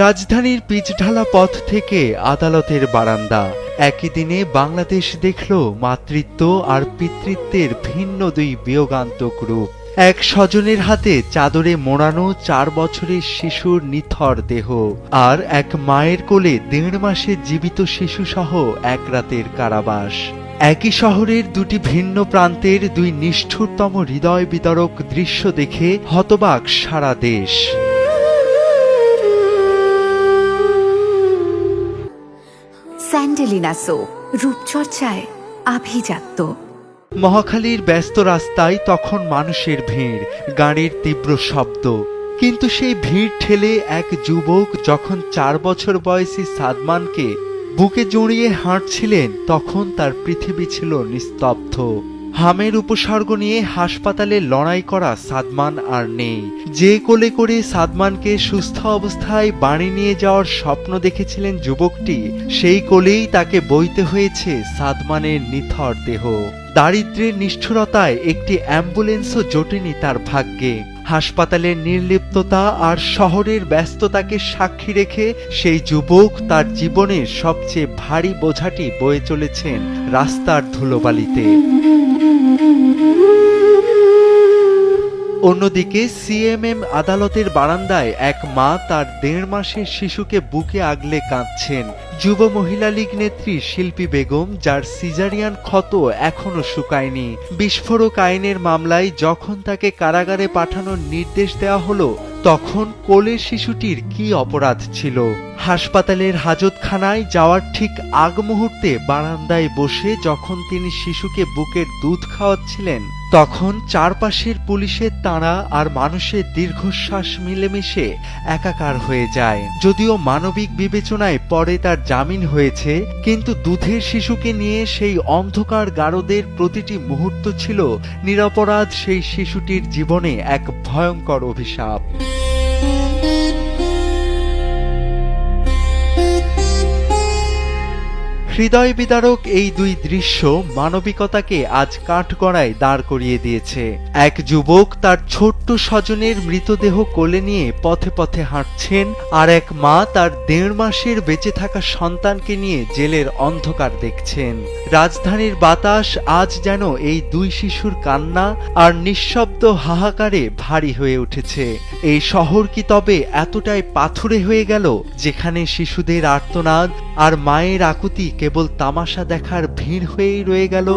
রাজধানীর পিচঢালা পথ থেকে আদালতের বারান্দা। একই দিনে বাংলাদেশ দেখল মাতৃত্ব আর পিতৃত্বের ভিন্ন দুই বিয়োগান্তক রূপ। এক স্বজনের হাতে চাদরে মোড়ানো 4 বছরের শিশুর নিথর দেহ, আর এক মায়ের কোলে 1.5 মাসের জীবিত শিশুসহ এক রাতের কারাবাস। একই শহরের দুটি ভিন্ন প্রান্তের দুই নিষ্ঠুরতম হৃদয় বিদারক দৃশ্য দেখে হতবাক সারা দেশ। স্যান্ডেলিনা সো, রূপচর্চায় আভিজাত্য। মহাখালীর ব্যস্ত রাস্তায় তখন মানুষের ভিড়, গাড়ির তীব্র শব্দ। কিন্তু সেই ভিড় ঠেলে এক যুবক যখন 4 বছর বয়সী সাদমানকে বুকে জড়িয়ে হাঁটছিলেন, তখন তার পৃথিবী ছিল নিস্তব্ধ। হামের উপসর্গ নিয়ে হাসপাতালে লড়াই করা সাদমান আর নেই। যে কোলে করে সাদমানকে সুস্থ অবস্থায় বাড়ি নিয়ে যাওয়ার স্বপ্ন দেখেছিলেন যুবকটি, সেই কোলেই তাকে বইতে হয়েছে সাদমানের নিথর দেহ। দারিদ্র্যের নিষ্ঠুরতায় একটি অ্যাম্বুলেন্সও জোটেনি তার ভাগ্যে। হাসপাতালের নির্লিপ্ততা আর শহরের ব্যস্ততাকে সাক্ষী রেখে সেই যুবক তার জীবনের সবচেয়ে ভারী বোঝাটি বয়ে চলেছেন রাস্তার ধুলোবালিতে। অন্যদিকে সিএমএম আদালতের বারান্দায় এক মা তার 1.5 মাসের শিশুকে বুকে আগলে কাঁদছেন। যুব মহিলা লীগ নেত্রী শিল্পী বেগম, যার সিজারিয়ান ক্ষত এখনো শুকায়নি। বিস্ফোরক আইনের মামলায় যখন তাকে কারাগারে পাঠানোর নির্দেশ দেওয়া হলো, তখন কোলের শিশুটির কি অপরাধ ছিল? হাসপাতালের হাজতখানায় যাওয়ার ঠিক আগ মুহূর্তে বারান্দায় বসে যখন তিনি শিশুকে বুকের দুধ খাওয়াচ্ছিলেন, তখন চারপাশের পুলিশের তাড়া আর মানুষের দীর্ঘশ্বাস মিলেমিশে একাকার হয়ে যায়। যদিও মানবিক বিবেচনায় পরে তার জামিন হয়েছে, কিন্তু দুধের শিশুকে নিয়ে সেই অন্ধকার গারদের প্রতিটি মুহূর্ত ছিল নিরপরাধ সেই শিশুটির জীবনে এক ভয়ঙ্কর অভিশাপ। হৃদয় বিদারক এই দুই দৃশ্য মানবিকতাকে আজ কাঠগড়ায় দাঁড় করিয়ে দিয়েছে। এক যুবক তার ছোট্ট স্বজনের মৃতদেহ কোলে নিয়ে পথে পথে হাঁটছেন, আর এক মা তার 1.5 মাসের বেঁচে থাকা সন্তানকে নিয়ে জেলের অন্ধকার দেখছেন। রাজধানীর বাতাস আজ যেন এই দুই শিশুর কান্না আর নিঃশব্দ হাহাকারে ভারী হয়ে উঠেছে। এই শহর কি তবে এতটাই পাথুরে হয়ে গেল, যেখানে শিশুদের আর্তনাদ আর মায়ের আকুতি কেবল তামাশা দেখার ভিড় হয়েই রয়ে গেল?